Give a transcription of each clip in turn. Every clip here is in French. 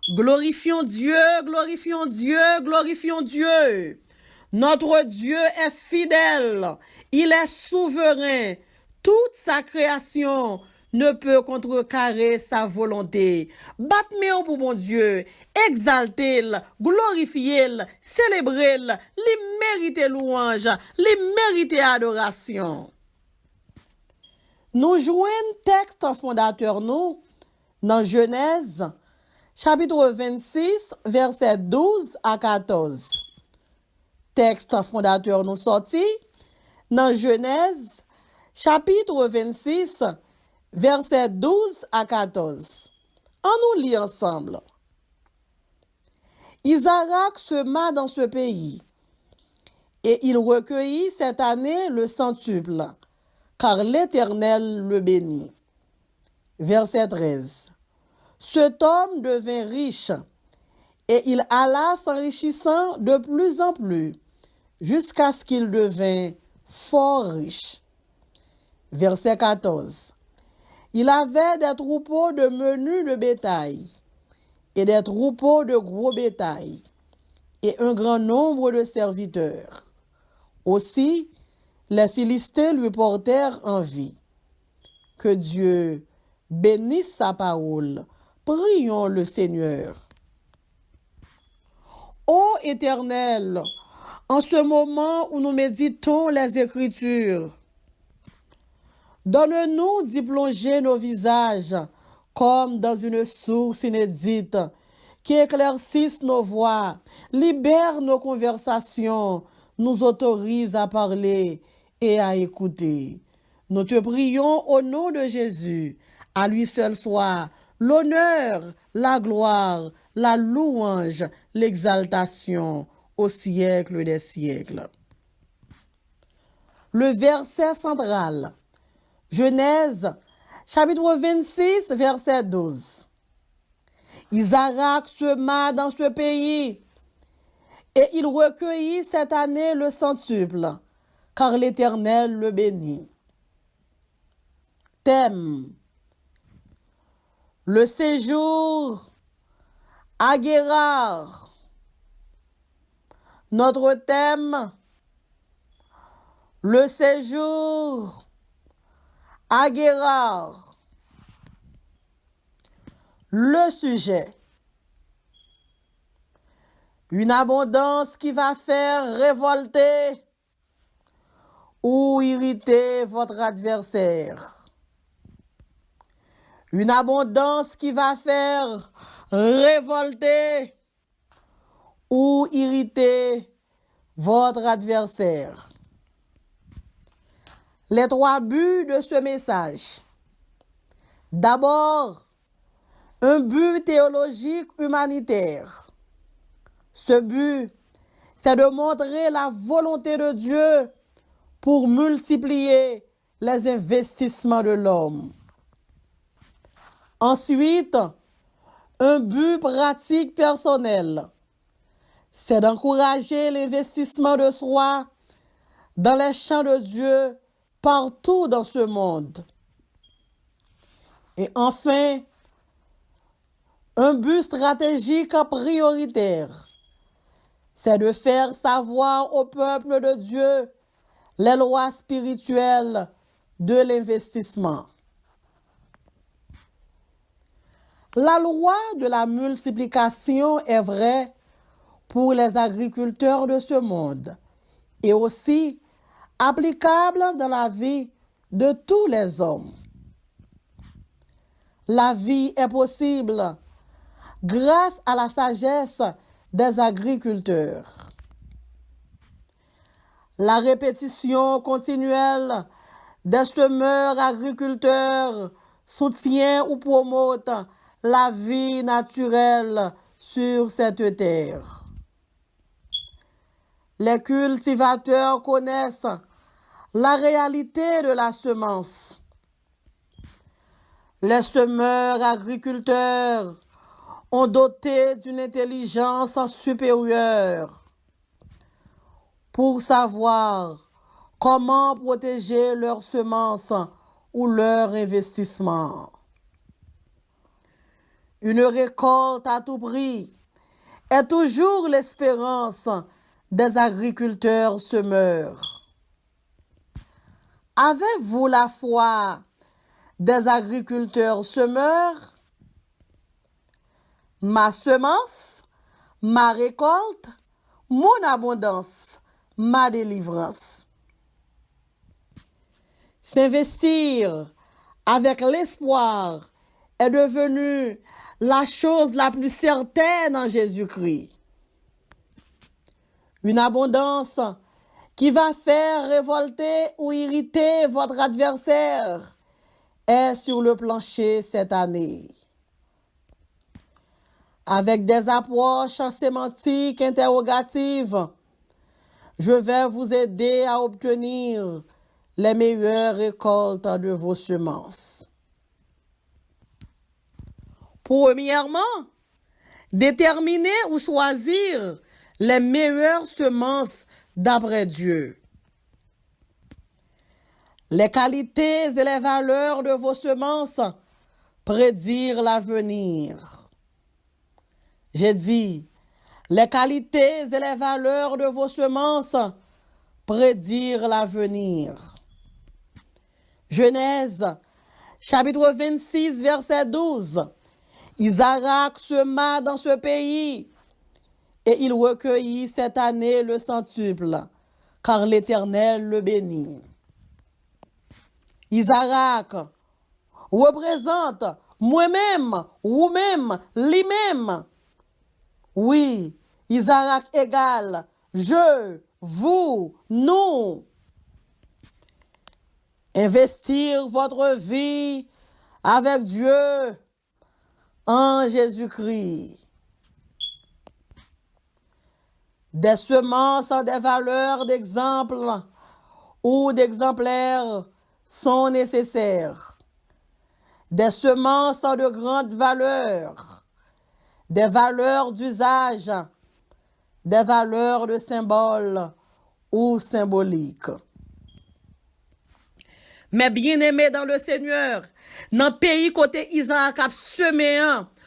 Glorifions Dieu, glorifions Dieu, glorifions Dieu. Notre Dieu est fidèle, il est souverain. Toute sa création ne peut contrecarrer sa volonté. Battez-moi pour mon Dieu, exaltez-le, glorifiez-le, célébrez-le, lui méritez louange, lui méritez adoration. Nous jouons texte fondateur nous dans Genèse, chapitre 26, verset 12 à 14. Texte fondateur nous sorti dans Genèse, chapitre 26, verset 12 à 14. On nous lit ensemble. Isaac sema dans ce pays, et il recueillit cette année le centuple, car l'Éternel le bénit. Verset 13. Cet homme devint riche, et il alla s'enrichissant de plus en plus, jusqu'à ce qu'il devint fort riche. Verset 14. Il avait des troupeaux de menus de bétail, et des troupeaux de gros bétail, et un grand nombre de serviteurs. Aussi, les Philistins lui portèrent envie. Que Dieu bénisse sa parole. Prions le Seigneur. Ô Éternel, en ce moment où nous méditons les Écritures, donne-nous d'y plonger nos visages comme dans une source inédite qui éclaircisse nos voix, libère nos conversations, nous autorise à parler et à écouter. Nous te prions au nom de Jésus. À lui seul soit l'honneur, la gloire, la louange, l'exaltation au siècle des siècles. Le verset central, Genèse, chapitre 26, verset 12. Isaac sema dans ce pays, et il recueillit cette année le centuple, car l'Éternel le bénit. Thème: le séjour à Guérard. Notre thème: le séjour à Guérard. Le sujet: une abondance qui va faire révolter ou irriter votre adversaire. Une abondance qui va faire révolter ou irriter votre adversaire. Les 3 buts de ce message. D'abord, un but théologique humanitaire. Ce but, c'est de montrer la volonté de Dieu pour multiplier les investissements de l'homme. Ensuite, un but pratique personnel, c'est d'encourager l'investissement de soi dans les champs de Dieu partout dans ce monde. Et enfin, un but stratégique prioritaire, c'est de faire savoir au peuple de Dieu les lois spirituelles de l'investissement. La loi de la multiplication est vraie pour les agriculteurs de ce monde et aussi applicable dans la vie de tous les hommes. La vie est possible grâce à la sagesse des agriculteurs. La répétition continuelle des semeurs agriculteurs soutient ou promote la vie naturelle sur cette terre. Les cultivateurs connaissent la réalité de la semence. Les semeurs agriculteurs ont doté d'une intelligence supérieure pour savoir comment protéger leurs semences ou leur investissement. une récolte à tout prix est toujours l'espérance des agriculteurs semeurs. Avez-vous la foi des agriculteurs semeurs? Ma semence, ma récolte, mon abondance, ma délivrance. S'investir avec l'espoir est devenu la chose la plus certaine en Jésus-Christ. Une abondance qui va faire révolter ou irriter votre adversaire est sur le plancher cette année. Avec des approches sémantiques interrogatives, je vais vous aider à obtenir les meilleures récoltes de vos semences. Premièrement, déterminer ou choisir les meilleures semences d'après Dieu. Les qualités et les valeurs de vos semences prédirent l'avenir. J'ai dit, les qualités et les valeurs de vos semences prédirent l'avenir. Genèse, chapitre 26, verset 12. Isaac sema dans ce pays et il recueillit cette année le centuple, car l'Éternel le bénit. Isaac représente moi-même, vous-même, lui-même. Oui, Isaac égale je, vous, nous. Investir votre vie avec Dieu en Jésus-Christ. Des semences, des valeurs d'exemple ou d'exemplaires sont nécessaires. Des semences de grande valeur, des valeurs d'usage, des valeurs de symbole ou symboliques. Mais bien-aimés dans le Seigneur, dans le pays côté Isaac a semé,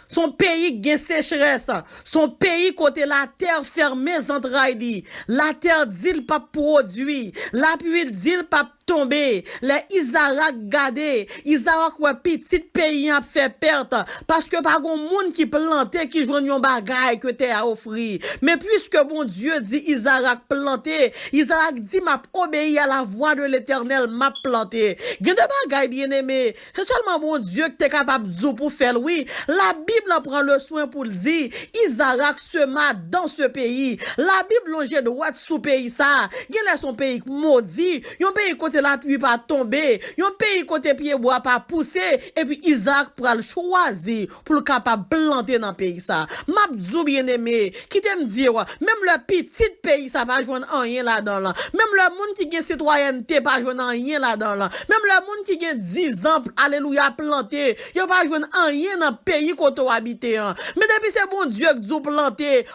son pays gain sécheresse, son pays côté la terre fermée entrailles, la terre dit pas produit, la pluie dit pas tomber, les Isaac gardé, Isaac ouais petit pays a fait perte parce que pas gon monde qui planté qui joue yon bagay que t'es à offrir. Mais puisque bon Dieu dit Isaac planté, Isaac dit m'a obéi à la voix de l'Éternel, m'a planté. Gen de bagay bien-aimé, c'est seulement bon Dieu que t'es capable de pour faire oui. La Bible en prend le soin pour le dire. Isaac sema dans ce pays. La Bible longe droit sous pays ça. Gen son pays maudit, yon pays côté la pluie pas tomber, yon pays côté pied bois pas pousser et puis Isaac pral choisir pour capable planter dans pays ça. M'a djou bien-aimé, qui t'aime dire même le petit pays ça va joindre rien là-dedans là. Même le monde qui gagne citoyenneté pas joindre rien là-dedans là. Même le monde qui gagne 10 ans alléluia planté, yo pas joindre rien dans pays côté habité hein. Mais depuis c'est bon Dieu que djou planter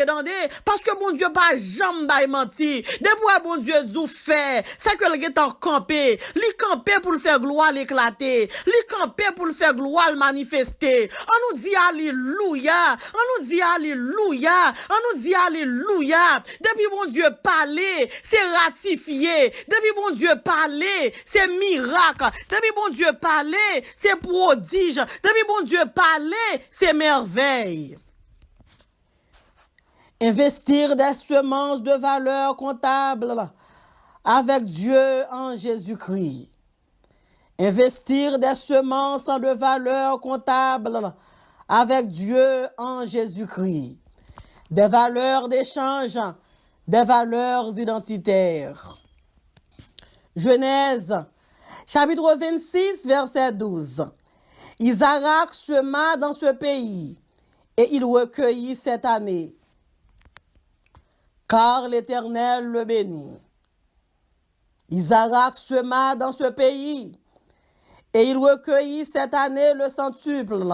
dans des parce que bon Dieu pas jamais bail menti. Depuis bon Dieu djou fait, c'est que le temps camper, li camper pour le faire gloire l'éclater, li camper pour le faire gloire le manifester. On nous dit alléluia, on nous dit alléluia, on nous dit alléluia. Depuis bon Dieu parler, c'est ratifié. Depuis bon Dieu parler, c'est miracle. Depuis bon Dieu parler, c'est prodige. Depuis bon Dieu parler, c'est merveille. Investir des semences de valeur comptable avec Dieu en Jésus-Christ. Investir des semences de valeur comptable avec Dieu en Jésus-Christ. Des valeurs d'échange, des valeurs identitaires. Genèse, chapitre 26, verset 12. Isaac sema dans ce pays et il recueillit cette année, car l'Éternel le bénit. Isaac sema dans ce pays et il recueillit cette année le centuple,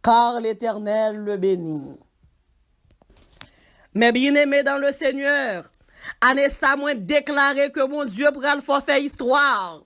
car l'Éternel le bénit. Mais bien-aimé dans le Seigneur, année ça moins déclaré que mon Dieu pral faut faire histoire.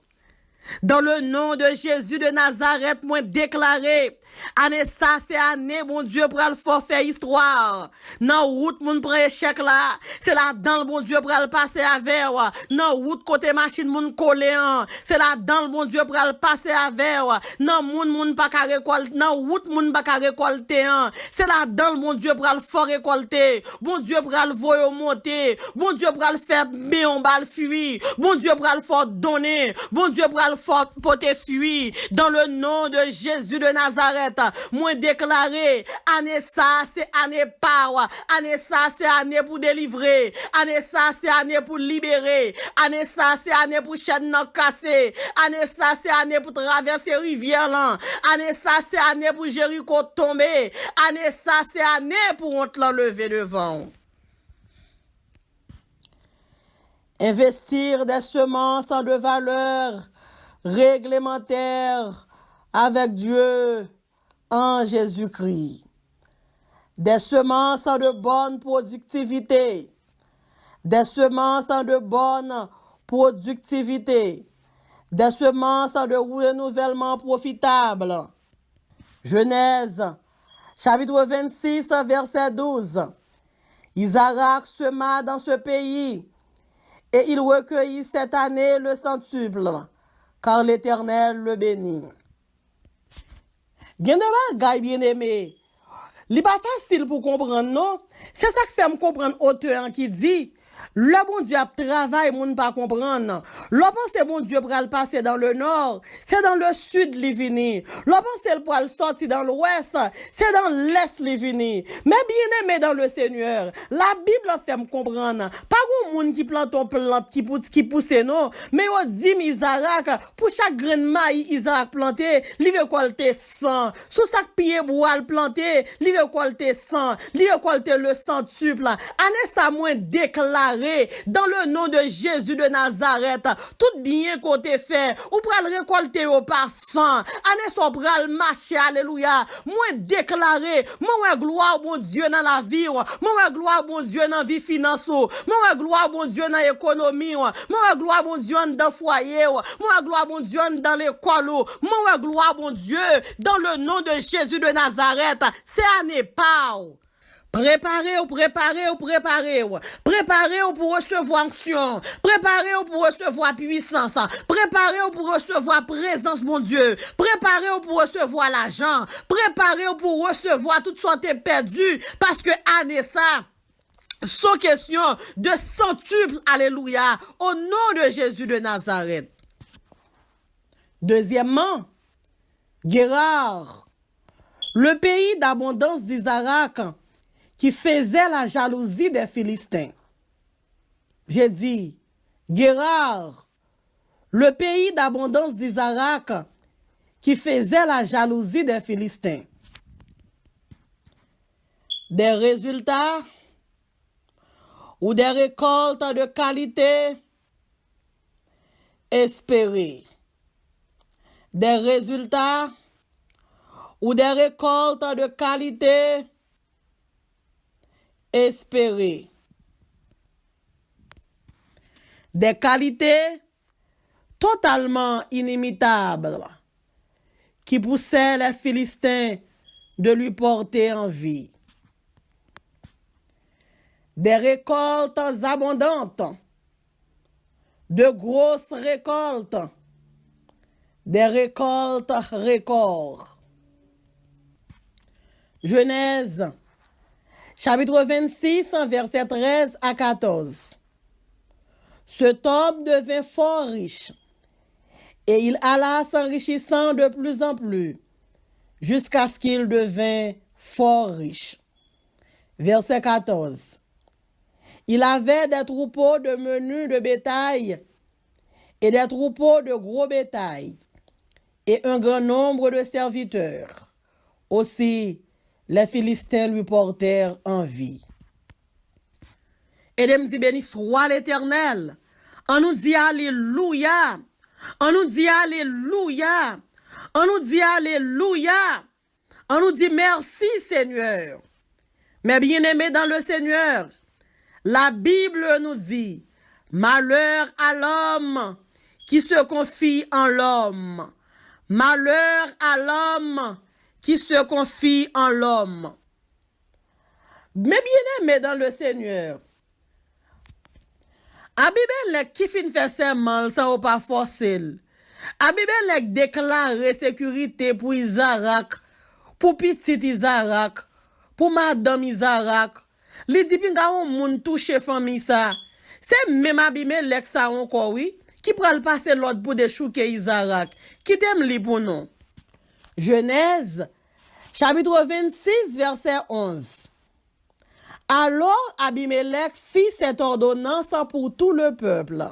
Dans le nom de Jésus de Nazareth, moi déclaré, année ça, c'est année, bon Dieu, pour le forfait histoire. Non, route, moun prend échec là. C'est là-dedans, bon Dieu, pour le passer avec. Non, route, côté machine, moun collé. C'est là-dedans, bon Dieu, pour le passer avec. Non, moun pas qu'à récolter. Non, route, moun pas qu'à récolter. C'est là-dedans, bon Dieu, pour le fort récolter. Bon Dieu, pour le voyer monter. Bon Dieu, pour le faire bien, on va le fuir. Bon Dieu, pour le faire donner. Bon Dieu, pour le faire porter fuir. Dans le nom de Jésus de Nazareth, moi déclaré, année ça, c'est année power. Année ça, c'est année pour délivrer. Année ça, c'est année pour libérer. Année ça, c'est année pour chaîne non casser. Année ça, c'est année pour traverser rivière là. Année ça, c'est année pour Jéricho tomber. Année ça, c'est année pour on te l'enlever devant. Investir des semences de valeur réglementaire avec Dieu en Jésus-Christ. Des semences de bonne productivité. Des semences de bonne productivité. Des semences de renouvellement profitable. Genèse, chapitre 26, verset 12. Isaac sema dans ce pays et il recueillit cette année le centuple, car l'Éternel le bénit. Gen de bagay bien aimé. Li pas facile pour comprendre, non? C'est ça qui fait me comprendre auteur qui dit, le bon Dieu a travaillé, moun pas comprendre. Le pense bon Dieu pour le passer dans le nord, c'est dans le sud li vini. Le pense pour le sortir dans l'ouest, c'est dans l'est li vini. Mais bien aimé dans le Seigneur, la Bible fait me comprendre. Pas un moun qui plante une plante qui pousse non, mais on dit Isaac, pour chaque grain de maïs Isaac planté, li récolter 100. Sous chaque pied bois planté, li récolter 100. Li récolter le centuple. Année ça moins déclaré dans le nom de Jésus de Nazareth, tout bien qu'on te fait, ou pral récolter au par 100, année so pral marcher, alléluia, moi déclaré, moi gloire bon Dieu dans la vie, moi gloire bon Dieu dans la vie financière, moi gloire bon Dieu dans l'économie, moi gloire bon Dieu dans le foyer, moi gloire bon Dieu dans l'école, moi gloire bon Dieu dans le nom de Jésus de Nazareth, c'est année pas. Préparez-vous pour recevoir onction. Préparez-vous pour recevoir puissance. Préparez-vous pour recevoir présence, mon Dieu. Préparez-vous pour recevoir l'argent. Préparez-vous pour recevoir toutes sortes de perdues. Parce que année ça, sans question de centuple, alléluia, au nom de Jésus de Nazareth. Deuxièmement, Guérard, le pays d'abondance d'Isaac, qui faisait la jalousie des Philistins. J'ai dit, Guérard, le pays d'abondance d'Isaac, qui faisait la jalousie des Philistins. Des résultats ou des récoltes de qualité espérées. Des résultats ou des récoltes de qualité espérées. Des qualités totalement inimitables qui poussaient les Philistins de lui porter envie. Des récoltes abondantes, de grosses récoltes, des récoltes records. Genèse, chapitre 26, verset 13 à 14. Cet homme devint fort riche, et il alla s'enrichissant de plus en plus, jusqu'à ce qu'il devint fort riche. Verset 14. Il avait des troupeaux de menus de bétail et des troupeaux de gros bétail, et un grand nombre de serviteurs. Aussi, les Philistins lui portèrent envie. Et de me dit, béni soit l'Éternel. On nous dit Alléluia. On nous dit Alléluia. On nous dit Alléluia. On nous dit merci Seigneur. Mais bien-aimés dans le Seigneur, la Bible nous dit, malheur à l'homme qui se confie en l'homme. Malheur à l'homme qui se confie en l'homme. Mais bien-aimé dans le Seigneur, Abimelech qui fin fait serment sans pas forcer. Abimelech déclare sécurité pour Isaac, pour petit Isaac, pour madame Isaac. Li di pinga on moun touche famille ça. C'est même Abimelech ça encore oui, qui pral passer l'autre pour déchouquer Isaac. Qui t'aime li pour nous. Genèse chapitre 26 verset 11. Alors Abimelech fit cette ordonnance pour tout le peuple.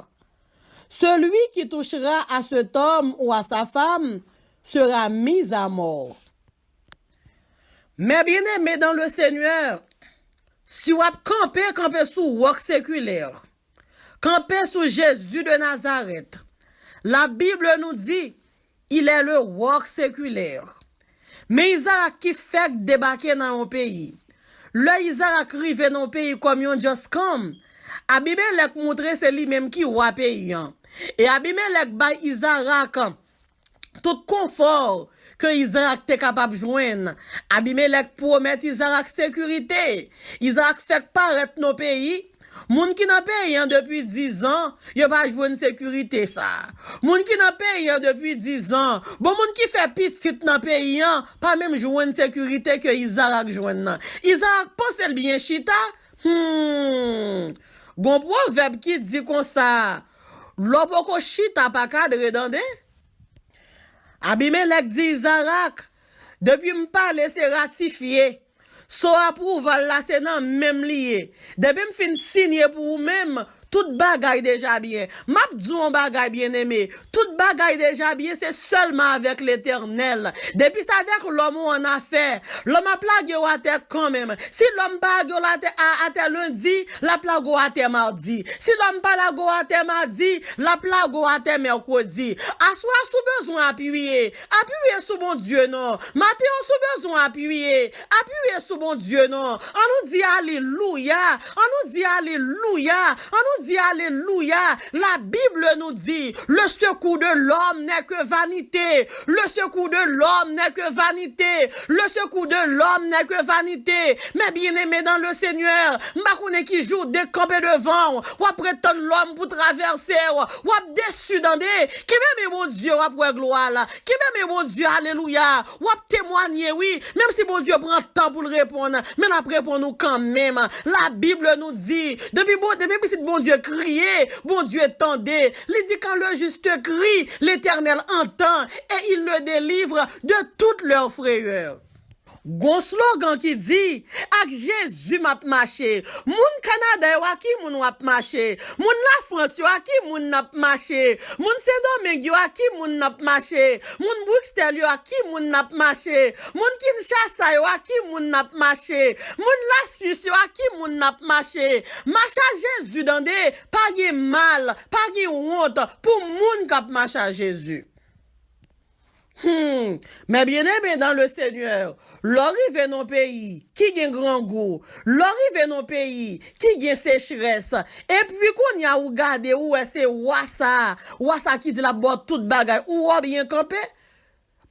Celui qui touchera à cet homme ou à sa femme sera mis à mort. Mais bien aimé dans le Seigneur, si vous campez sous wok séculaire, campez sous Jésus de Nazareth, la Bible nous dit, il est le wok séculaire. Mais Isaac qui fait débarquer dans un pays, le Isaac arrive dans un pays comme un just come, Abimelech montre c'est lui-même qui wa pays. Et Abimelech ba Isaac tout confort que Isaac était capable de joindre. Abimelech promet Isaac sécurité. Isaac fait paraître nos pays. Moun qui n'a payé depuis 10 ans, il pas joué une sécurité ça. Moun qui n'a payé depuis 10 ans, bon moun qui fait petit dans pays, pas même joué une sécurité que Isaac joine. Isaac pense le bien chita. Gon proverbe qui dit comme ça. L'opoko chita pas cadre dans des. Abimelech dit Isaac, depuis m'parler c'est ratifié. So approuval là c'est nan même lié. Depuis m'fin signer pour vous même, toute bagaille déjà bien. M'a dit on bagaille bien aimé. Toute bagaille déjà bien, c'est seulement avec l'Éternel. Depuis ça avec l'homme en affaire, l'homme a plagué à terre quand même. Si l'homme plague à terre lundi, la plague à terre mardi. Si l'homme pas la go à terre mardi, la plague à terre mercredi. Assoir sous besoin appuyer. Appuyer sous bon Dieu non. Matin sous besoin appuyer. Appuyer sous bon Dieu non. On nous dit alléluia. On nous dit alléluia. On nous dit alléluia. La Bible nous dit le secours de l'homme n'est que vanité. Le secours de l'homme n'est que vanité. Le secours de l'homme n'est que vanité. Mais bien aimé dans le Seigneur, ma connaît qui joue décampé devant, ou prétendre l'homme pour traverser, ou déçu dans des, qui même mon Dieu après gloire là, qui même mon Dieu alléluia, ou témoigner oui, même si mon Dieu prend temps pour le répondre, mais après répond nous quand même. La Bible nous dit depuis bon Dieu criait, bon Dieu tendait. Il dit quand le juste crie, l'Éternel entend et il le délivre de toutes leurs frayeurs. Gon slogan qui dit ak Jésus m'a marché. Moun Canada yo aki moun wap marché. Moun la France yo aki moun nap marché. Moun Saint-Domingue yo aki moun nap marché. Moun Bruxelles yo aki moun nap marché. Moun Kinshasa yo aki moun nap marché. Moun la Suisse yo aki moun nap marché. Marche à Jésus dans des pas de mal, pas de honte pour moun k'ap marche à Jésus. Mais bien aimé dans le Seigneur, l'arrivée dans pays qui gagne grand goût, l'arrivée dans pays qui gagne sécheresse, et puis qu'on y a ou garder où c'est wassa qui dit la boîte toute bagaille, ou bien campé.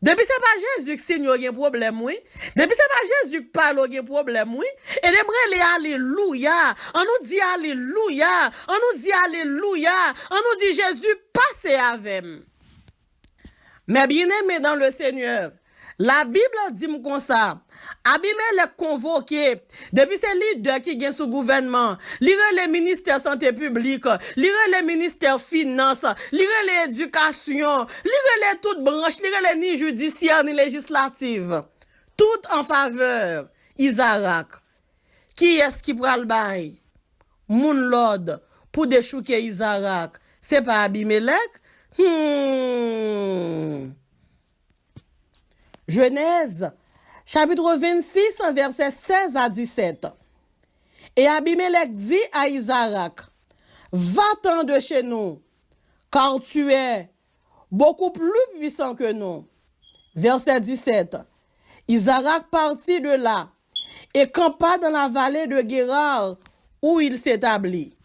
Depuis c'est pas Jésus qui signe un problème, oui. Depuis c'est pas Jésus qui parle un problème, oui. Et j'aimerais les alléluia. On nous dit alléluia. On nous dit alléluia. On nous dit Jésus passez avec. Mais bien aimé dans le Seigneur, la Bible dit comme ça. Abimelech convoqué, depuis ces leaders qui gagnent sous gouvernement, lire les ministères santé publique, lire les ministères finances, lire l'éducation, lire les toutes branches, lire les ni judiciaires ni législatives, toutes en faveur Isaac. Qui est-ce qui prend le bail? Moun Lord pour déchouquer Isaac. C'est pas Abimelech? Genèse, chapitre 26, verset 16 à 17. Et Abimelech dit à Isaac, va-t'en de chez nous, car tu es beaucoup plus puissant que nous. Verset 17. Isaac partit de là et campa dans la vallée de Guérar où il s'établit.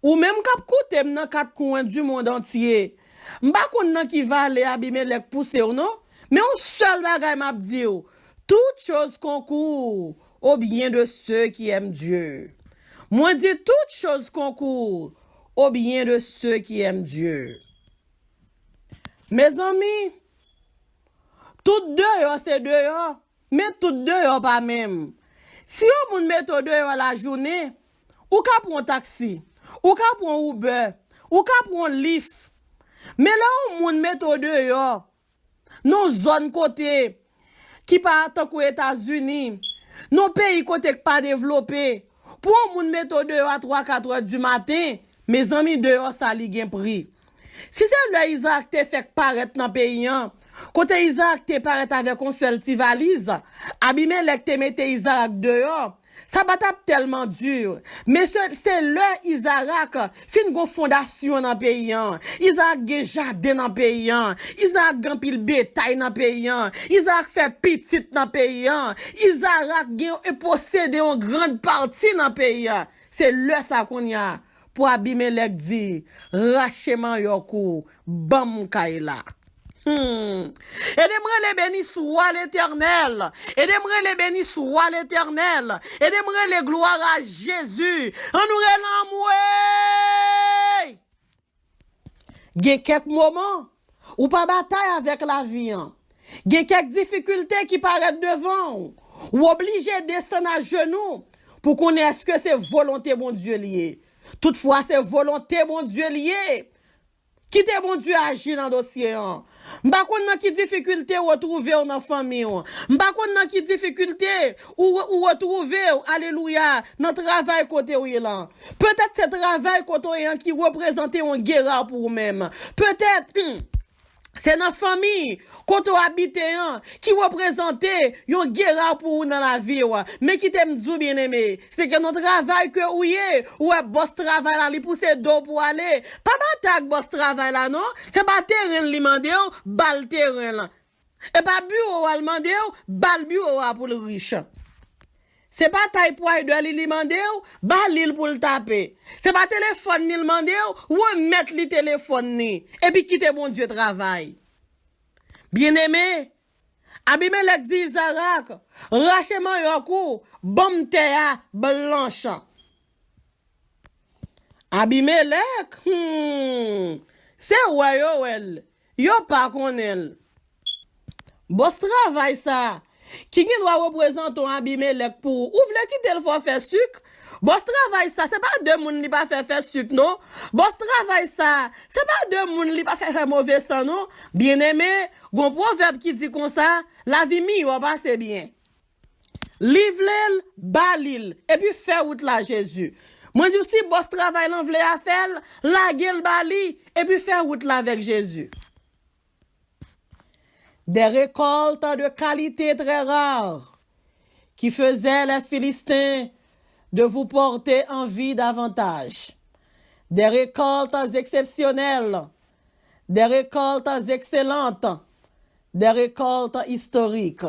ou même k'ap koute dans quatre coins du monde entier. M'pa konn nan qui va aller Abimelech pousser ou non, mais on seul bagay m'a dit ou, toute chose concourt au bien de ceux qui aiment Dieu. Moi dit toute chose concourt au bien de ceux qui aiment Dieu. Mes amis, tout deux c'est deux, mais tout deux pas même. Si on moun met deux la journée, ou ka prend taxi, ou ka prend Uber, ou ka prend Lyft. Mais là on moun met deux non zone côté qui pas tant qu'aux États-Unis, non pays côté pas développé. Pour moun met deux à 3-4 heures du matin, mes amis dehors ça li gen prix. Si c'est le Isaac te fait paraître dans pays, côté Isaac te paraître avec un seul petit valise, Abimelech te mette Isaac dehors, ça va tape tellement dur. Mais c'est le Isaac fin gon fondation dans pays, Isaac gen jardin dans pays, Isaac gen pile bétail dans pays, Isaac fait petit dans pays, Isaac gen possède une grande partie dans pays. C'est le ça qu'on y a. Pour Abimelech dit, rachément yokou, bam kaila. Aidez-moi les bénis soit l'Éternel. Aidez-moi les bénis soit l'Éternel. Aidez-moi les gloires à Jésus. En nous relamoué. Il y a quelques moments où pas bataille avec la vie. Il y a quelques difficultés qui paraissent devant. Ou obligé de descendre à genoux pour connaître que c'est volonté bon Dieu lié. Toutefois, c'est volonté bon Dieu lié. Quittez bon Dieu agir dans le dossier. M'pa konn nan ki difficulté ou retrouver dans famille. M'pa konn nan ki difficulté ou retrouver alléluia dans travail côté ou là. Peut-être ce travail côté qui représente une guerre pour vous-même. Peut-être c'est dans famille quand on habite qui représente une guerre pour vous dans la vie mais qui t'aime bien aimé c'est que notre travail que ou boss travail là li pousser dos pour aller pas bataille boss travail là non c'est pas terrain li mandé bal terrain là et pas bureau al mandé bal bureau pour le riche. C'est pas taille poids de li mandé bal l'île pour le taper. C'est pas téléphone ni le mandé ou mettre le téléphone ni et puis quitter bon Dieu travail. Bien-aimé, Abimelech dit Isaac, rachement yokou, bom teya blanche. Abimelech, c'est yo pas connaît. Boss travail ça. Qui doit représenter un Abimelech pour ou vle quitter le faut faire sucre. Boss travail ça, c'est pas deux moun li pas faire sucre non. Boss travail ça, c'est pas deux moun li pas faire mauvais sang non. Bien-aimé, gon proverbe qui dit comme ça, la vie mi va passer bien. Livre balil et puis faire route la Jésus. Moi dis si boss travail l'en vle à faire, la gueule bali et puis faire route là avec Jésus. Des récoltes de qualité très rares qui faisaient les Philistins de vous porter envie davantage. Des récoltes exceptionnelles, des récoltes excellentes, des récoltes historiques.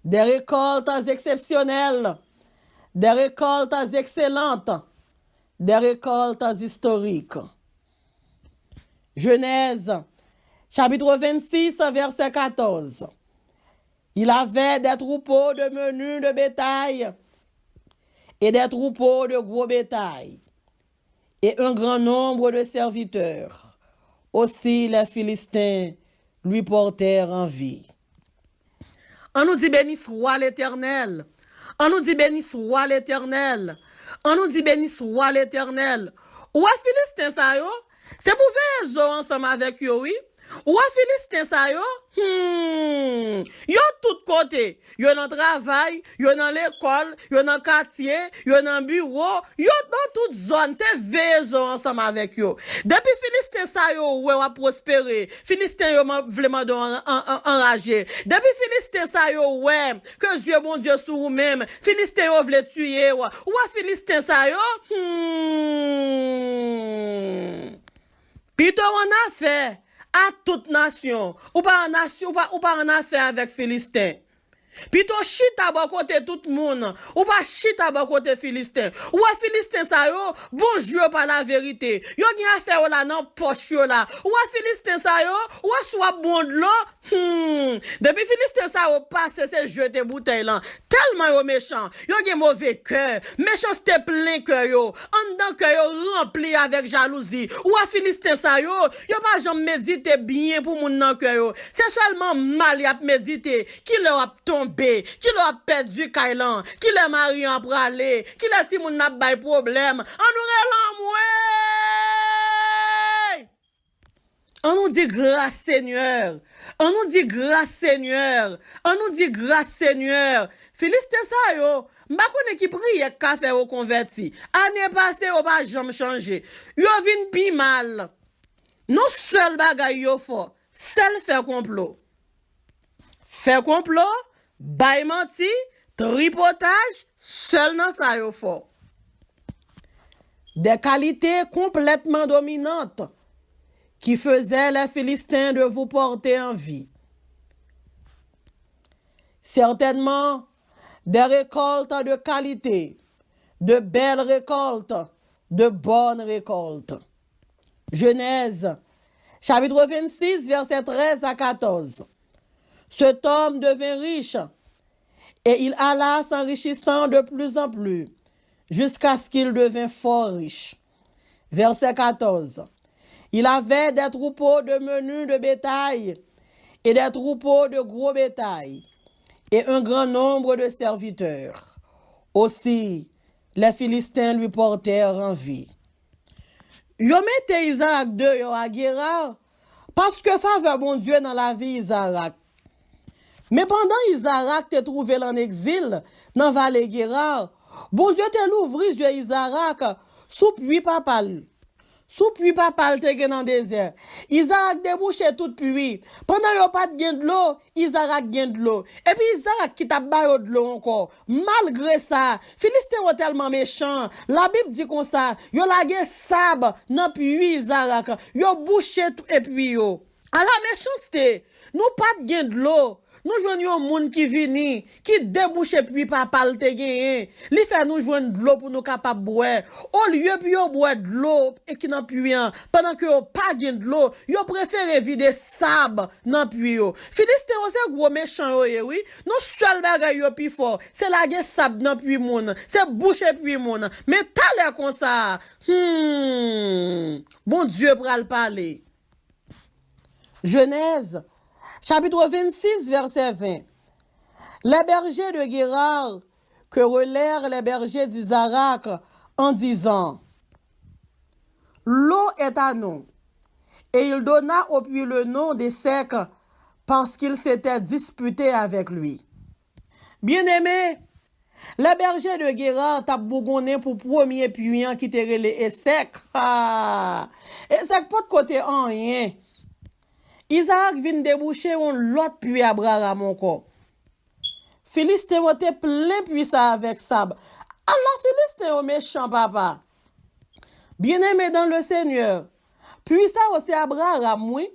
Des récoltes exceptionnelles, des récoltes excellentes, des récoltes historiques. Genèse chapitre 26, verset 14. Il avait des troupeaux de menus de bétail et des troupeaux de gros bétail et un grand nombre de serviteurs. Aussi les Philistins lui portèrent envie. On nous dit béni soit l'Éternel. On nous dit béni soit l'Éternel. On nous dit béni soit l'Éternel. Ou à Philistins ça yo? C'est pour faire zo ensemble avec yo, oui? Ou à Philistin ça yo? Yo tout côté. Yo dans travail, yo dans l'école, yo dans quartier, yo dans bureau, yo dans toute zone. C'est veille ensemble avec yo. Depuis Philistin ça yo ouais va prospérer. Philistin yo vraiment enragé. Depuis Philistin ça yo ouais que Dieu bon Dieu sur vous même. Philistin yo veut tuer ou à Philistin ça yo? Pito on a fait à toute nation, ou pas en nation, ou pas en affaire avec Philistin. Puis ton chita ba côté tout le monde, ou pas chita ba côté Philistin. Ou à Philistin ça yo, bonjour par la vérité. Yo gen affaire là nan poche yo là. Ou à Philistin ça yo, ou à soit bon de l'eau. Depuis Philistin ça yo passe c'est jeter bouteille là. Tellement yo méchant. Yo gen mauvais cœur. Méchanceté plein cœur yo. En dedans cœur yo rempli avec jalousie. Ou à Philistin ça yo pas jamais méditer bien pour mon nan cœur yo. C'est seulement mal y a méditer qui leur a tombé, qui leur a perdu Kailan, qui leur mari en pralé, qui leur ti moun n'a bay problème. On nous relan on nous dit grâce Seigneur. On nous dit grâce Seigneur. On nous dit grâce Seigneur. Philistin ça yo, m'a connait qui prier ka faire au converti. Année passée on pas jamais changer. Yo vinn pi mal. Non seul bagay yo fort, seul faire complot. Faire complot, bay menti, tripotage, seul nan sa yo fort. Des qualités complètement dominantes qui faisaient les Philistins de vous porter envie. Certainement, des récoltes de qualité, de belles récoltes, de bonnes récoltes. Genèse, chapitre 26, versets 13 à 14. Cet homme devint riche et il alla s'enrichissant de plus en plus jusqu'à ce qu'il devint fort riche. Verset 14. Il avait des troupeaux de menus de bétail et des troupeaux de gros bétail et un grand nombre de serviteurs. Aussi, les Philistins lui portèrent envie. Yo mette Isaac de yo à Guérard parce que faveur bon Dieu dans la vie Isaac. Mais pendant Isaac te trouvé en exil dans vallée Guérard, bon Dieu te l'ouvri yeux Isaac sous puits papal. Sous puits papal te gen dans désert. Isaac débouché tout puits. Pendant yo pas de gen de l'eau, Isaac gen de l'eau. Et puis Isaac qui t'a bayo de l'eau encore. Malgré ça, Philistin sont tellement méchant. La Bible dit comme ça, yo lage sable dans puits Isaac. Yo bouché tout et puis yo. À la méchanceté, nous pas de gen de l'eau. Nous joignons un monde qui vini, qui débouche puis papa le te gagné. Li fait nous joindre de l'eau pour nous capable boire. Au lieu puis yo boire de l'eau et qui n'en plus rien. Pendant que yo pas de l'eau, yo préfère vider sable dans puits yo. Philistin c'est gros méchant yo oui. Non seul bagay yo plus fort, c'est la guerre sable dans puits moun. C'est boucher puits moun. Mais t'as l'air comme ça. Bon Dieu pral parler. Genèse chapitre 26, verset 20. Les bergers de Guérard que relèrent les bergers d'Isaac en disant, l'eau est à nous. Et il donna au puits le nom d'Essek parce qu'il s'était disputé avec lui. Bien-aimé, les bergers de Guérard t'a bougonné pour premier puits qui te relé Essek. Essek pas de côté en rien. Isaac vient déboucher un l'autre puits Abraham encore. Philistin était plein puissant avec sable. Alors Philistin est méchant papa. Bien-aimé dans le Seigneur. Puissant aussi Abraham, oui.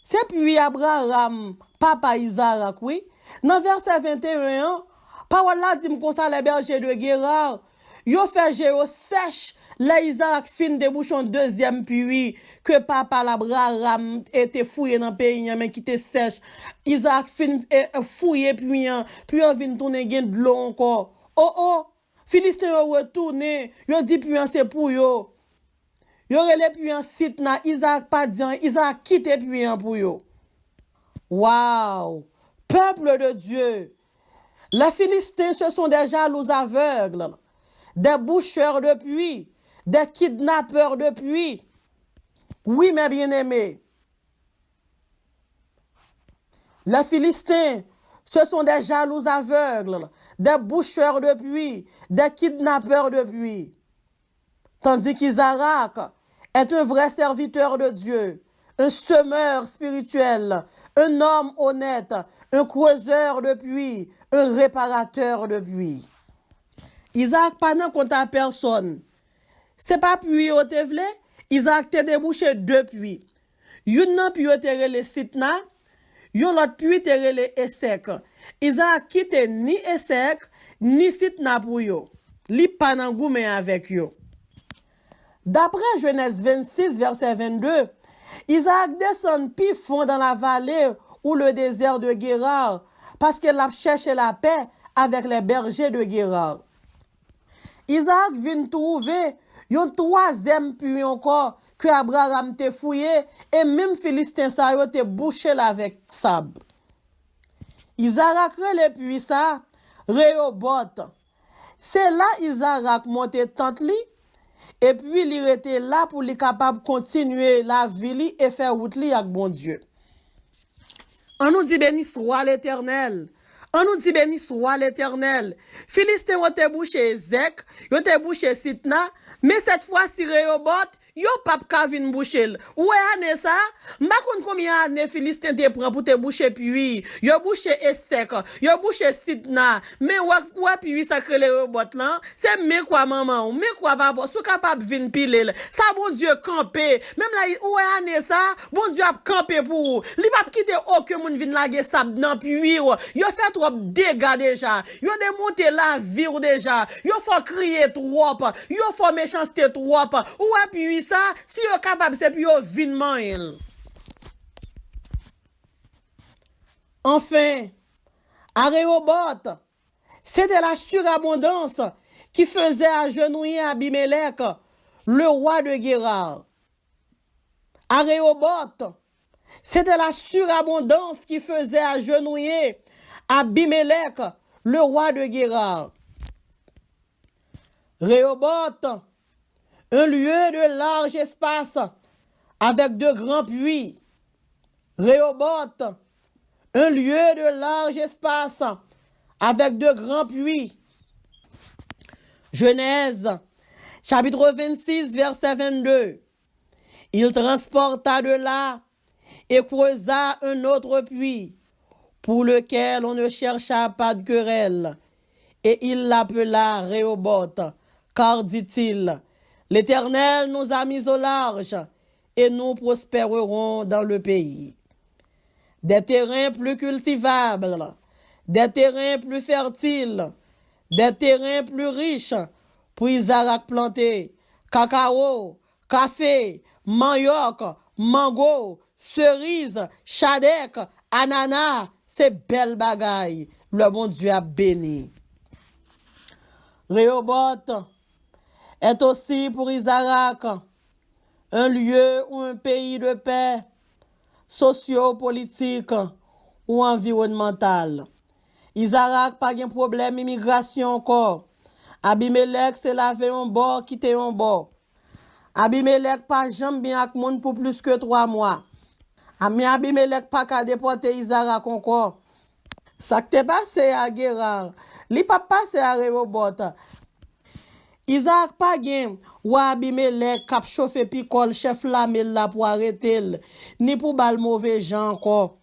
C'est puis Abraham, papa Isaac, oui. Dans verset 21, parole là dit comme ça les bergers de Guérard, yo fait géo sèche. Là, Isaac fin débouche un deuxième puits que papa l'Abraham était fouillé dans le pays, mais qui était sèche. Isaac fin fouillé puis on vient tourner gain de l'eau encore. Oh, Philistin retourné, yo dit puis c'est pour yo. Yo relé puis en site na Isaac pas dit, Isaac quitté puis pour yo. Wow! Peuple de Dieu. Les Philistins ce sont des jaloux aveugles, des boucheurs de puits. Des kidnappeurs de puits. Oui, mes bien-aimés. Les Philistins, ce sont des jaloux aveugles, des boucheurs de puits, des kidnappeurs de puits. Tandis qu'Isaac est un vrai serviteur de Dieu, un semeur spirituel, un homme honnête, un creuseur de puits, un réparateur de puits. Isaac pas nan compte à personne. C'est pas puits au te vle, Isaac te débouché deux puits. Yon nan puits te rele Sitna, yon l'autre puits te rele Essek. Isaac quitte ni Esek, ni Sitna pour yo. Li pa nan goumen avec yo. D'après Genèse 26, verset 22, Isaac descend pi fond dans la vallée ou le désert de Guérar, parce qu'il a cherché la paix avec les bergers de Guérar. Isaac vient trouver un troisième puits encore que Abraham te fouillé et même Philistin sa yo te bouché avec sable. Isaac le puits ça, Rehoboth. C'est là Isaac monté tente li et puis il était là pour lui capable continuer la vie et faire route li avec bon Dieu. On nous dit béni soit l'Éternel. On nous dit béni soit l'Éternel. Philistin ont te bouché Zek, ont te bouché Sitna, mais cette fois si Rehoboth, yo pap ka vin boucher. Ouais ane ça, ma kon combien ane Philistin te prend pour te boucher puis, yo bouché Esek, yo bouché Sitna, mais ouais puis ça crée Rehoboth là, c'est mais quoi maman, mais quoi papa, sou capable vin pile. Ça bon Dieu camper, même là ouais ane ça, bon Dieu a camper pour, li pa quitter aucun monde vin laguer sable dans puis, yo fait trop dégâts déjà, yo démonter la vie déjà, yo faut crier trop, yo faut méchanceté trop, ouais puis ça, si vous êtes capable, c'est puis vous vinement. Enfin, à Rehoboth, c'était la surabondance qui faisait agenouiller Abimelech, le roi de Guérar. À Rehoboth, c'était la surabondance qui faisait agenouiller Abimelech, le roi de Guérar. Rehoboth, un lieu de large espace avec de grands puits. Rehoboth, un lieu de large espace avec de grands puits. Genèse, chapitre 26, verset 22. Il transporta de là et creusa un autre puits pour lequel on ne chercha pas de querelle. Et il l'appela Rehoboth, car dit-il, l'Éternel nous a mis au large et nous prospérerons dans le pays. Des terrains plus cultivables, des terrains plus fertiles, des terrains plus riches pour Isaac planter cacao, café, manioc, mango, cerise, chadek, ananas, ces belles bagailles. Le bon Dieu a béni. Rehoboth est aussi pour Isaac un lieu ou un pays de paix socio-politique ou environnemental. Isaac pas de problème immigration encore. Abimelech s'est lavé un bord, quitté un bord. Abimelech pas jamais bien avec monde pour plus que 3 mois. Mais Abimelech pas qu'à déporter Isaac encore. Ça qui t'est passé à Guérar, li pas passé à Rehoboth. Isaac pas gen ou Abimelech k'ap chauffe picole chef lamel là pour arrêter ni pour bal mauvais gens encore.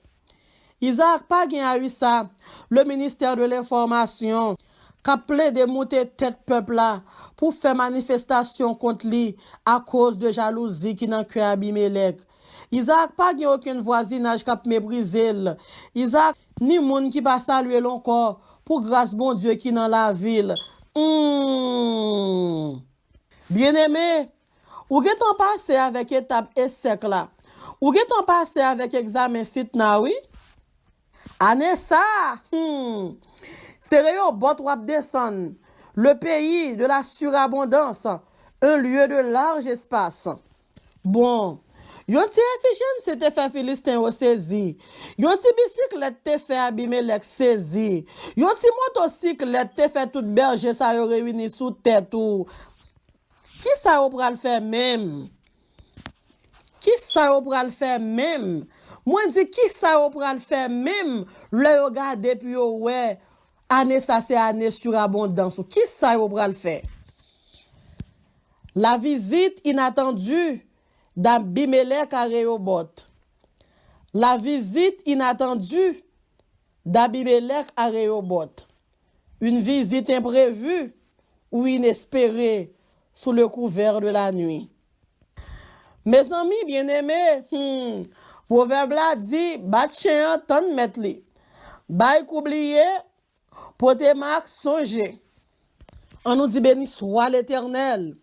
Isaac pas gen a eu ça le ministère de l'information qu'a plaidé monter tête peuple là pour faire manifestation contre lui à cause de jalousie qui dans cœur Abimelech. Isaac pas gen aucun voisinage k'ap mépriser. Isaac ni moun qui pas saluer encore pour grâce bon Dieu qui dans la ville. Bien-aimé, ou get en passé avec étape Esek là? Ou get en passé avec examen Sitna, oui? Année ça, c'est Rehoboth wap descend, le pays de la surabondance, un lieu de large espace. Bon, yon ti efficient c'était fait Philistin au saisi. Yon ti bicyclette te fait Abimelech saisi. Yon ti motocyclette te fait tout berger ça yo réuni sous tête ou. Qui ça ou pral faire même? Qui ça ou pral faire même? Moi dit qui ça ou pral faire même? Le regarde puis ouais, année ça c'est année surabondance. Qui ça ou pral faire? La visite inattendue d'Abimelech à Rehoboth. La visite inattendue d'Abimelech à Rehoboth. Une visite imprévue ou inespérée sous le couvert de la nuit. Mes amis bien-aimés, proverbe là dit, bat chien tan mettre li. Bay oublié, Potémac songe. On nous dit béni soit l'Éternel.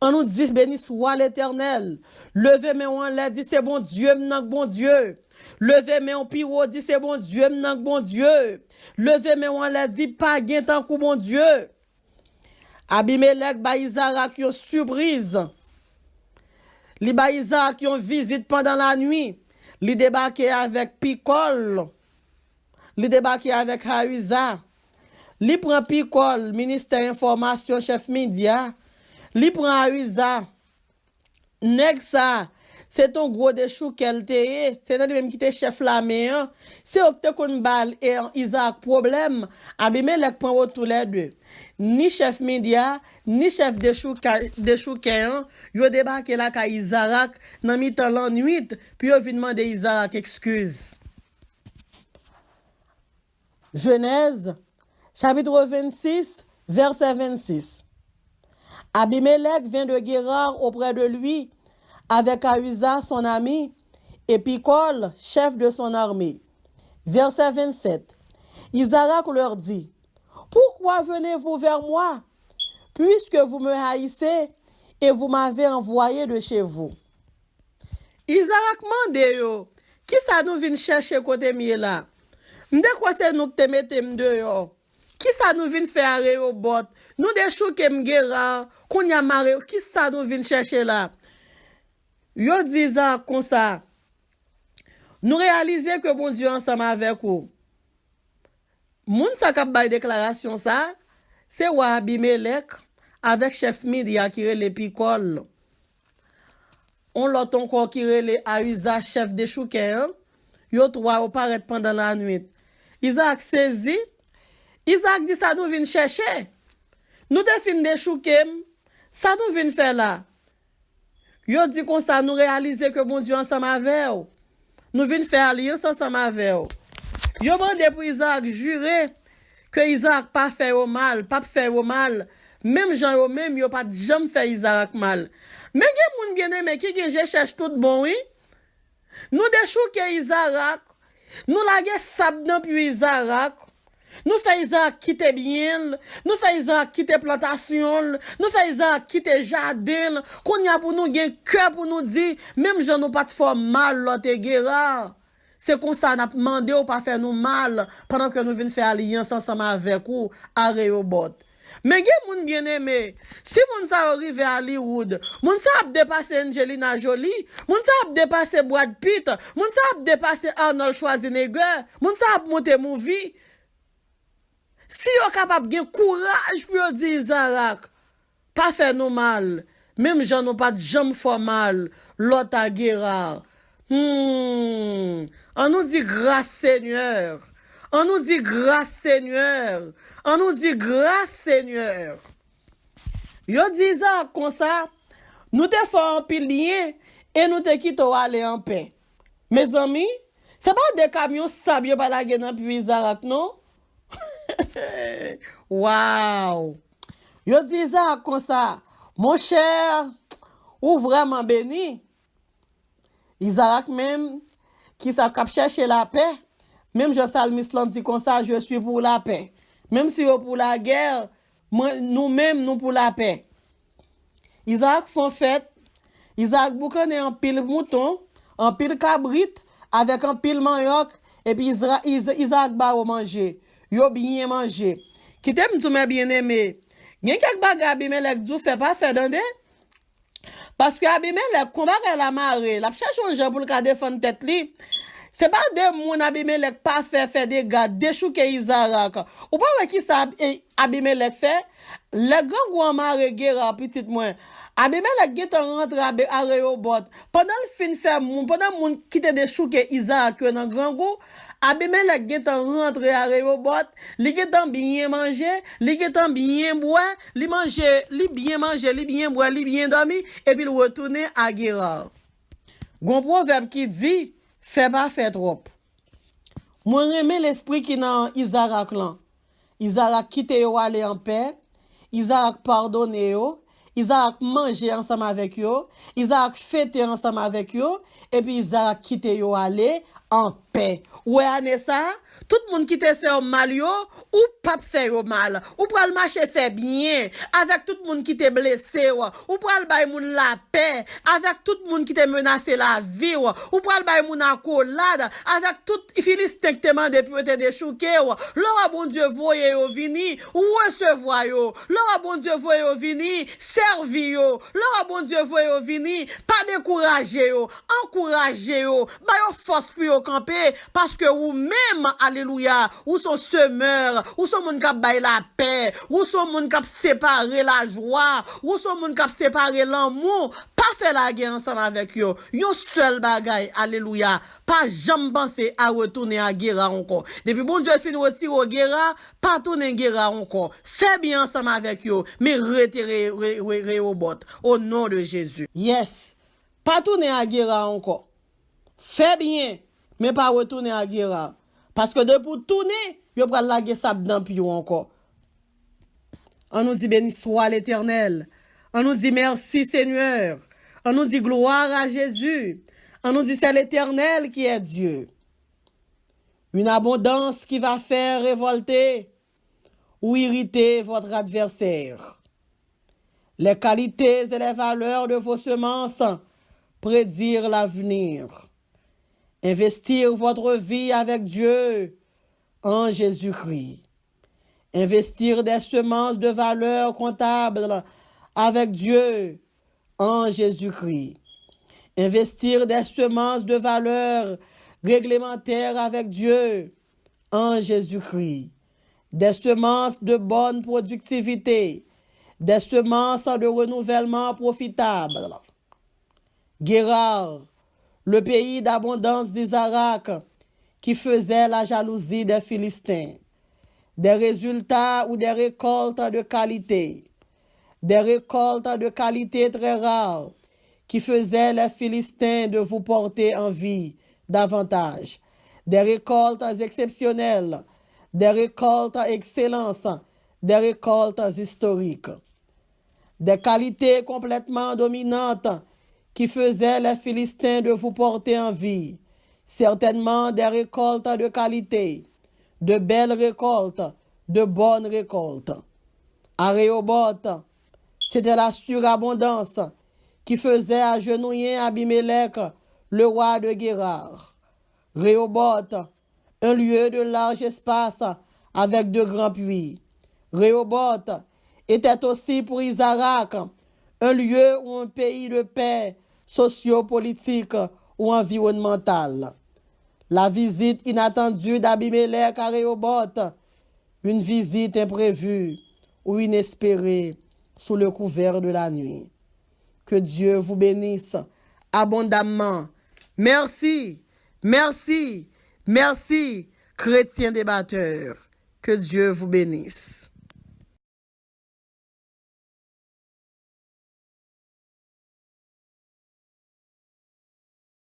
On nous dit béni soit l'Éternel. Levez mes en l'air, dit c'est bon Dieu, m'nank bon Dieu. Levez mes en piro, dit c'est bon Dieu, m'nank bon Dieu. Levez mes en l'air, dit pas gain tant que bon Dieu. Abimelech ba Isaac yon surprise. Li ba Isaac yon visite pendant la nuit. Li débarqué avec Picol. Li débarqué avec Haïza. Li prend Picol, ministère information, chef média. Li prend Haïza. Nèg ça, c'est ton gros de chou qu'elle te, c'est nan même qui te chef la main. C'est au te kon bal et Isaac problème. Abimelech prend tous les deux. Ni chef média, ni chef de chouken, yo débarqué là ka Isaac nan mi-temps la nuit, puis yo vinn demander Isaac excuse. Genèse, chapitre 26, verset 26. Abimelech vient de Guérar auprès de lui, avec Ahuza, son ami, et Picol, chef de son armée. Verset 27. Isaac leur dit, pourquoi venez-vous vers moi, puisque vous me haïssez et vous m'avez envoyé de chez vous? Isaac mande yo, qui ça nous vient chercher côté mieux là? M'de quoi c'est nous te mettem dehors? Qui ça nous vient faire au bot? Nous de chouke m'gera, qu'on y a maré, qui ça nous vient chercher là? Yo disant comme ça, nous réaliser que bon Dieu ensemble avec vous. Moun sa kap bay déclaration ça, c'est Abimelech avec chef média qui relè Picol. On l'autre encore qui relè Ahuza, chef de chouken. Yo trois au paraît pendant la nuit. Isaac saisi. Isaac dit ça nous vient chercher. Nous te fin de choukem. Ça nous vient faire là. Yo dit comme ça nous réaliser que bon Dieu ensemble avec vous. Nous vient faire alliance ensemble avec vous. Yo mande pour Isaac jurer que Isaac pas fait au mal, pas fait au mal. Même Jean yo même yo pas jamais fait Isaac mal. Mais gen moun bien aimé qui gen je cherche tout bon oui. Nous de chouke Isaac, nous la gen sab nan puis Isaac. Nous fait Isaac quitter bien, nous fait Isaac quitter plantation, nous fait Isaac quitter jardin, qu'on y a pour nous gen cœur pour nous dire même Jean nous pas de forme mal l'autre guerre. C'est comme ça, n'a demandé ou pas faire nous mal pendant que nous venons faire alliance ensemble avec vous à Rehoboth. Mais gen moun bien aimé, si moun sa arrive à Hollywood, moun sa ap dépasser Angelina Jolie, moun sa ap dépasser Brad Pitt, moun sa ap dépasser Arnold Schwarzenegger, moun sa ap monter movie. Si yo capable gen courage pour dire Isaac, pas faire nous mal, même gens n'ont pas de jambe fort mal, l'autre à guerre. On nous dit grâce Seigneur. On nous dit grâce Seigneur. On nous dit grâce Seigneur. Yo dit ça comme ça, nous te faisons un pilier et nous te quittons aller en paix. Mes amis, c'est pas des camions sabieux par la gueule dans puis Isaac non? Wow. Yo dit ça comme ça, mon cher, ou vraiment béni. Isaac même, qui s'est cherché la paix, même je salmis dit comme ça, je suis pour la paix. Même si vous pour la guerre, nous-mêmes, nous pour la paix. Isaac font fête, Isaac boucane en pile mouton, en pile cabrit, avec un pile manioc, et puis Isaac ba au manger. Yo bien manger. Qui t'aime tout bien aimé. Gen quelque bagay Abimelech dou fait pas faire dande? Parce que Abimelech, combat la marée, la cherche un gens pour le défendre tête li. C'est pas de moun Abimelech pas faire des gars, déchouke Isaac. Ou pas qui ça Abimelech fait? Le grand gros marée guerre petit moins. Abimelech get rentre à Rehoboth. Pendant le fin faire moun, pendant moun quitte déchouke Isaac dans grand gros, Abimelech get rentre à Rehoboth, li get bien manger, li get bien boire, li bien manger, li bien boire, li bien dormir et puis il retourne à Guérar. Gon proverbe qui dit fais pas faire trop. Moi remets l'esprit qui dans Isaac là. Isaac quitte yo aller en paix, Isaac pardonne yo, Isaac manger ensemble avec yo, Isaac fêter ensemble avec yo et puis Isaac quitte yo aller en paix. Ouais, Anessa, tout le monde qui te fait mal yo, ou pas fait yo mal, ou pral marcher fait bien, avec tout le monde qui te blessé, ou pral bay moun la paix, avec tout le monde qui te menacé la vie, ou pral bay moun accolade, avec tout Philistin qui te mande pour te déchouquer, l'ora bon Dieu voye yo vini, ou recevoir yo, l'ora bon Dieu voye yo vini, servi yo, l'ora bon Dieu voye yo vini, pas décourager yo, encourager yo, ba yo force pour yo camper, parce que ou même, alléluia, ou son semeur, ou son moun kap bay la paix, ou son moun kap séparer la joie, ou son moun kap séparer l'amour, pas faire la guerre ensemble avec yo, yon seul bagay, alléluia, pas jamais penser à retourner à guerre encore. Depuis bon Dieu fin retirer au guerre, pas tourner guerre encore. Fais bien ensemble avec yo, mais retirer au bot, au nom de Jésus. Yes, pas tourner à guerre encore. Fais bien, mais pas retourner à guerre. Parce que de pour tourner, yo pral la guerre sab dans piyo encore. On nous dit béni soit l'Éternel. On nous dit merci Seigneur. On nous dit gloire à Jésus. On nous dit c'est l'Éternel qui est Dieu. Une abondance qui va faire révolter ou irriter votre adversaire. Les qualités et les valeurs de vos semences prédire l'avenir. Investir votre vie avec Dieu en Jésus-Christ. Investir des semences de valeur comptable avec Dieu en Jésus-Christ. Investir des semences de valeur réglementaire avec Dieu en Jésus-Christ. Des semences de bonne productivité. Des semences de renouvellement profitable. Guérard, le pays d'abondance d'Isaac, qui faisait la jalousie des Philistins. Des résultats ou des récoltes de qualité. Des récoltes de qualité très rares qui faisaient les Philistins de vous porter envie davantage. Des récoltes exceptionnelles, des récoltes excellentes, des récoltes historiques. Des qualités complètement dominantes qui faisaient les Philistins de vous porter envie. Certainement des récoltes de qualité, de belles récoltes, de bonnes récoltes. À Rehoboth, c'était la surabondance qui faisait agenouiller Abimelech, le roi de Guérar. Rehoboth, un lieu de large espace avec de grands puits. Rehoboth était aussi pour Isaac un lieu ou un pays de paix sociopolitique ou environnementale. La visite inattendue d'Abimelech à Rehoboth, une visite imprévue ou inespérée sous le couvert de la nuit. Que Dieu vous bénisse abondamment. Merci, merci, merci, chrétiens débatteurs. Que Dieu vous bénisse.